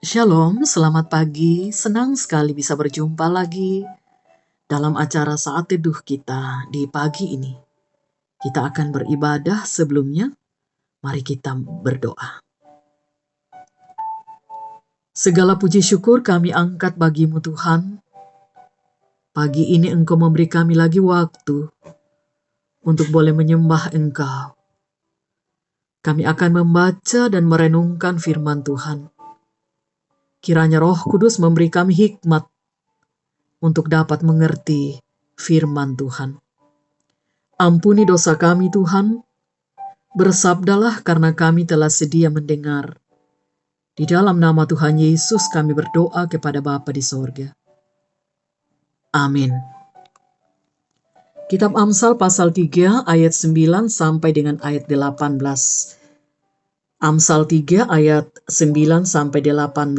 Shalom, selamat pagi. Senang sekali bisa berjumpa lagi dalam acara saat teduh kita di pagi ini. Kita akan beribadah sebelumnya. Mari kita berdoa. Segala puji syukur kami angkat bagimu Tuhan. Pagi ini Engkau memberi kami lagi waktu untuk boleh menyembah Engkau. Kami akan membaca dan merenungkan firman Tuhan. Kiranya Roh Kudus memberi kami hikmat untuk dapat mengerti firman Tuhan. Ampuni dosa kami Tuhan, bersabdalah karena kami telah sedia mendengar. Di dalam nama Tuhan Yesus kami berdoa kepada Bapa di sorga. Amin. Kitab Amsal pasal 3 ayat 9 sampai dengan ayat 18. Amsal 3 ayat 9 sampai 18.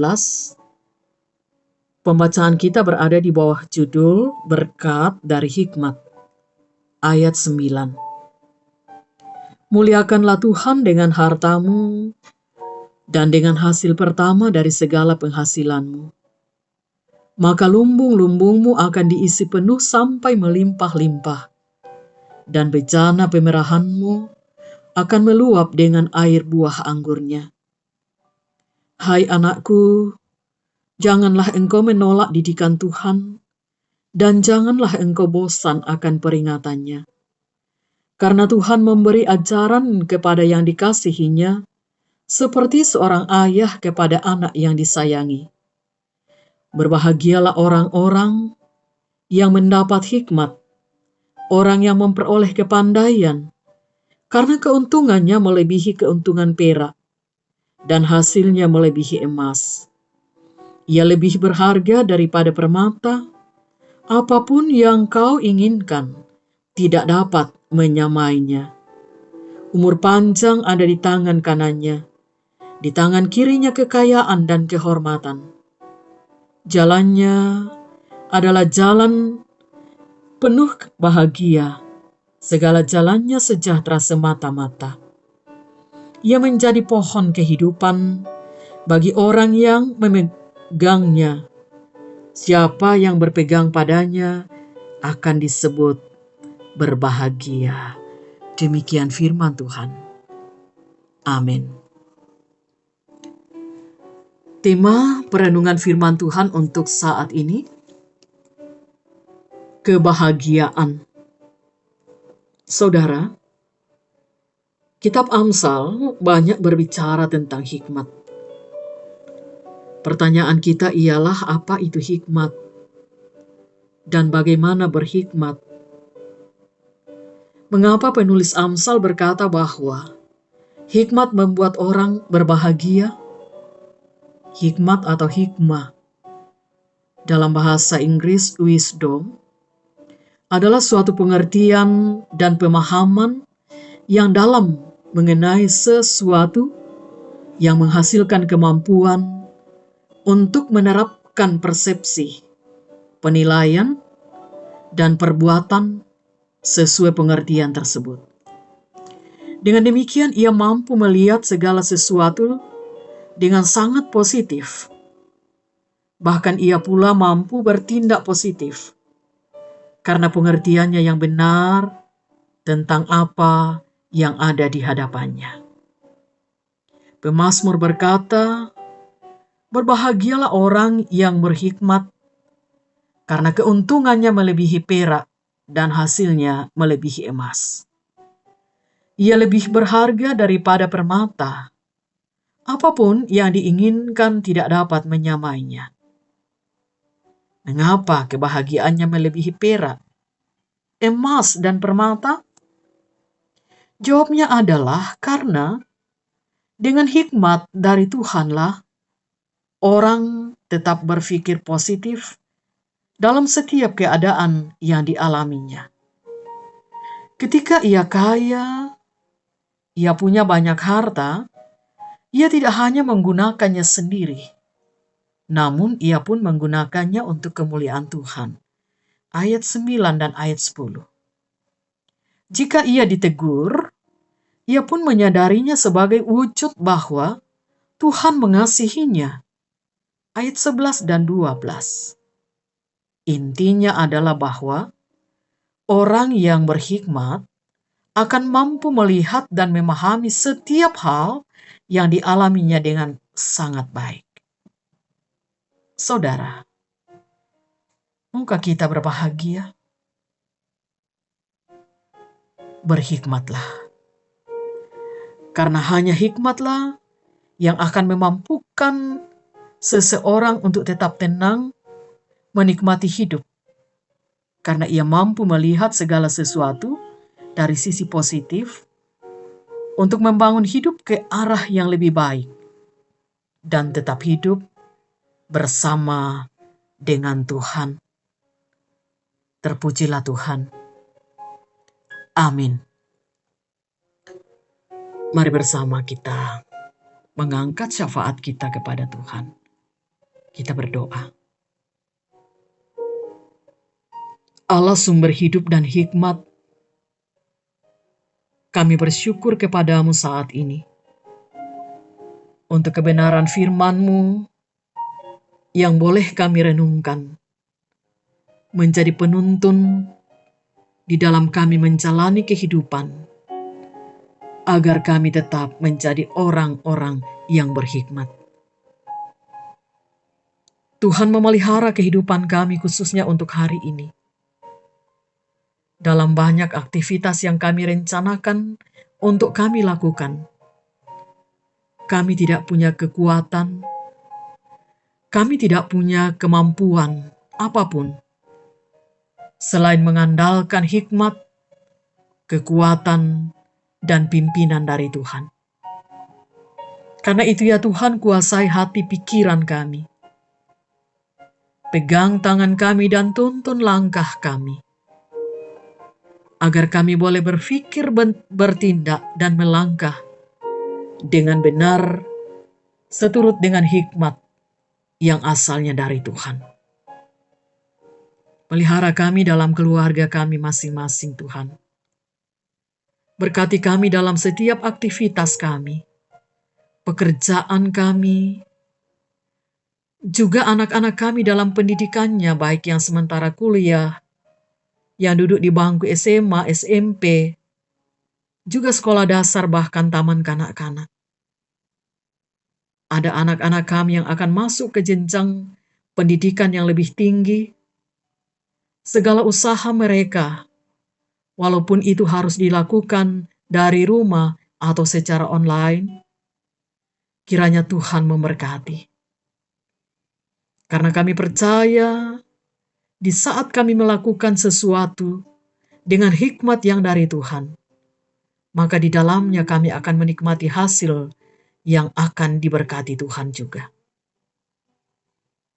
Pembacaan kita berada di bawah judul Berkat dari Hikmat. Ayat 9. Muliakanlah Tuhan dengan hartamu dan dengan hasil pertama dari segala penghasilanmu. Maka lumbung-lumbungmu akan diisi penuh sampai melimpah-limpah, dan bejana pemerahanmu akan meluap dengan air buah anggurnya. Hai anakku, janganlah engkau menolak didikan Tuhan, dan janganlah engkau bosan akan peringatannya. Karena Tuhan memberi ajaran kepada yang dikasihinya, seperti seorang ayah kepada anak yang disayangi. Berbahagialah orang-orang yang mendapat hikmat, orang yang memperoleh kepandaian, karena keuntungannya melebihi keuntungan perak, dan hasilnya melebihi emas. Ia lebih berharga daripada permata, apapun yang kau inginkan tidak dapat menyamainya. Umur panjang ada di tangan kanannya, di tangan kirinya kekayaan dan kehormatan. Jalannya adalah jalan penuh bahagia, segala jalannya sejahtera semata-mata. Ia menjadi pohon kehidupan bagi orang yang memegangnya. Siapa yang berpegang padanya akan disebut berbahagia. Demikian firman Tuhan. Amin. Tema perenungan firman Tuhan untuk saat ini, kebahagiaan. Saudara, Kitab Amsal banyak berbicara tentang hikmat. Pertanyaan kita ialah apa itu hikmat dan bagaimana berhikmat? Mengapa penulis Amsal berkata bahwa hikmat membuat orang berbahagia? Hikmat atau hikmah dalam bahasa Inggris wisdom adalah suatu pengertian dan pemahaman yang dalam mengenai sesuatu yang menghasilkan kemampuan untuk menerapkan persepsi, penilaian, dan perbuatan sesuai pengertian tersebut. Dengan demikian ia mampu melihat segala sesuatu dengan sangat positif. Bahkan ia pula mampu bertindak positif karena pengertiannya yang benar tentang apa yang ada di hadapannya. Pemazmur berkata, "Berbahagialah orang yang berhikmat, karena keuntungannya melebihi perak dan hasilnya melebihi emas. Ia lebih berharga daripada permata. Apapun yang diinginkan tidak dapat menyamainya." Mengapa kebahagiaannya melebihi perak, emas, dan permata? Jawabnya adalah karena dengan hikmat dari Tuhanlah orang tetap berpikir positif dalam setiap keadaan yang dialaminya. Ketika ia kaya, ia punya banyak harta, ia tidak hanya menggunakannya sendiri, namun ia pun menggunakannya untuk kemuliaan Tuhan. Ayat 9 dan ayat 10. Jika ia ditegur, ia pun menyadarinya sebagai wujud bahwa Tuhan mengasihinya ayat 11 dan 12. Intinya adalah bahwa orang yang berhikmat akan mampu melihat dan memahami setiap hal yang dialaminya dengan sangat baik. Saudara, maukah kita berbahagia? Berhikmatlah, karena hanya hikmatlah yang akan memampukan seseorang untuk tetap tenang menikmati hidup, karena ia mampu melihat segala sesuatu dari sisi positif untuk membangun hidup ke arah yang lebih baik dan tetap hidup bersama dengan Tuhan. Terpujilah Tuhan. Amin. Mari bersama kita mengangkat syafaat kita kepada Tuhan. Kita berdoa. Allah sumber hidup dan hikmat, kami bersyukur kepadamu saat ini untuk kebenaran firman-Mu yang boleh kami renungkan, menjadi penuntun di dalam kami menjalani kehidupan, agar kami tetap menjadi orang-orang yang berhikmat. Tuhan memelihara kehidupan kami khususnya untuk hari ini. Dalam banyak aktivitas yang kami rencanakan untuk kami lakukan, kami tidak punya kekuatan, kami tidak punya kemampuan apapun selain mengandalkan hikmat, kekuatan, dan pimpinan dari Tuhan. Karena itu ya Tuhan, kuasai hati pikiran kami. Pegang tangan kami dan tuntun langkah kami, agar kami boleh berpikir, bertindak, dan melangkah dengan benar seturut dengan hikmat yang asalnya dari Tuhan. Pelihara kami dalam keluarga kami masing-masing, Tuhan. Berkati kami dalam setiap aktivitas kami, pekerjaan kami, juga anak-anak kami dalam pendidikannya, baik yang sementara kuliah, yang duduk di bangku SMA, SMP, juga sekolah dasar, bahkan taman kanak-kanak. Ada anak-anak kami yang akan masuk ke jenjang pendidikan yang lebih tinggi. Segala usaha mereka, walaupun itu harus dilakukan dari rumah atau secara online, kiranya Tuhan memberkati. Karena kami percaya, di saat kami melakukan sesuatu dengan hikmat yang dari Tuhan, maka di dalamnya kami akan menikmati hasil yang akan diberkati Tuhan juga.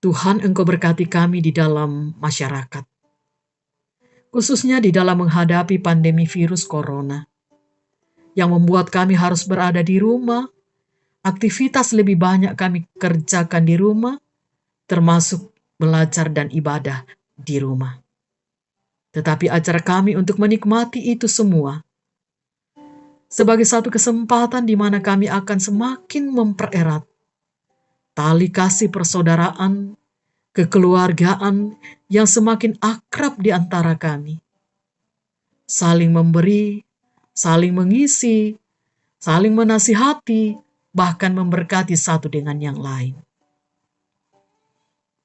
Tuhan, Engkau berkati kami di dalam masyarakat, khususnya di dalam menghadapi pandemi virus corona, yang membuat kami harus berada di rumah. Aktivitas lebih banyak kami kerjakan di rumah, termasuk belajar dan ibadah di rumah. Tetapi ajar kami untuk menikmati itu semua sebagai satu kesempatan di mana kami akan semakin mempererat tali kasih persaudaraan, kekeluargaan yang semakin akrab di antara kami. Saling memberi, saling mengisi, saling menasihati, bahkan memberkati satu dengan yang lain.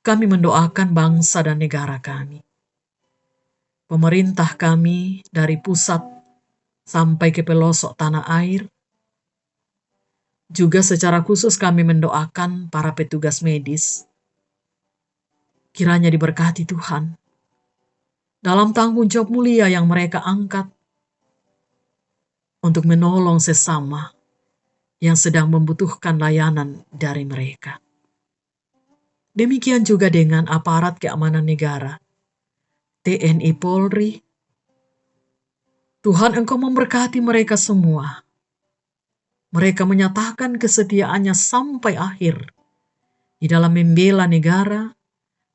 Kami mendoakan bangsa dan negara kami. Pemerintah kami dari pusat sampai ke pelosok tanah air. Juga secara khusus kami mendoakan para petugas medis. Kiranya diberkati Tuhan dalam tanggung jawab mulia yang mereka angkat untuk menolong sesama yang sedang membutuhkan layanan dari mereka. Demikian juga dengan aparat keamanan negara, TNI Polri. Tuhan, Engkau memberkati mereka semua. Mereka menyatakan kesetiaannya sampai akhir di dalam membela negara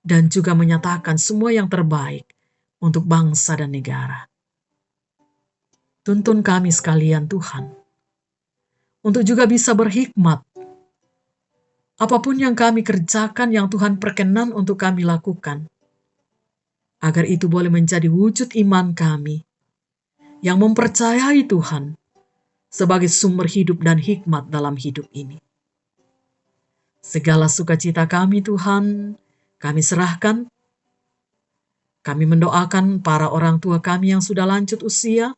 dan juga menyatakan semua yang terbaik untuk bangsa dan negara. Tuntun kami sekalian Tuhan, untuk juga bisa berhikmat apapun yang kami kerjakan yang Tuhan perkenan untuk kami lakukan, agar itu boleh menjadi wujud iman kami yang mempercayai Tuhan sebagai sumber hidup dan hikmat dalam hidup ini. Segala sukacita kami, Tuhan, kami serahkan. Kami mendoakan para orang tua kami yang sudah lanjut usia,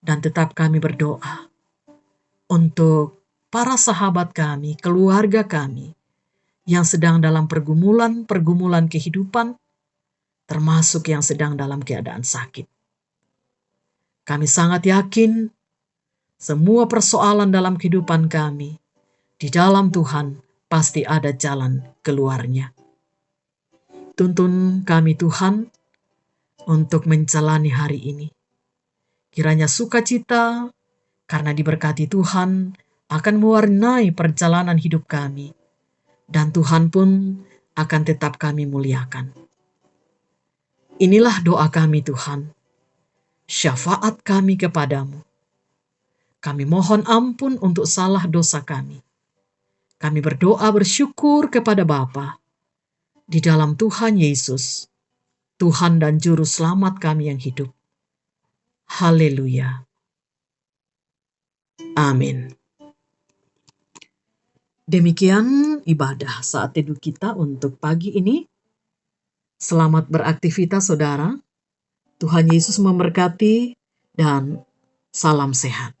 dan tetap kami berdoa untuk para sahabat kami, keluarga kami, yang sedang dalam pergumulan kehidupan, termasuk yang sedang dalam keadaan sakit. Kami sangat yakin semua persoalan dalam kehidupan kami, di dalam Tuhan pasti ada jalan keluarnya. Tuntun kami Tuhan untuk menjalani hari ini. Kiranya sukacita karena diberkati Tuhan akan mewarnai perjalanan hidup kami, dan Tuhan pun akan tetap kami muliakan. Inilah doa kami Tuhan, syafaat kami kepadamu. Kami mohon ampun untuk salah dosa kami. Kami berdoa bersyukur kepada Bapa di dalam Tuhan Yesus, Tuhan dan Juru Selamat kami yang hidup. Haleluya. Amin. Demikian ibadah saat teduh kita untuk pagi ini. Selamat beraktivitas saudara. Tuhan Yesus memberkati dan salam sehat.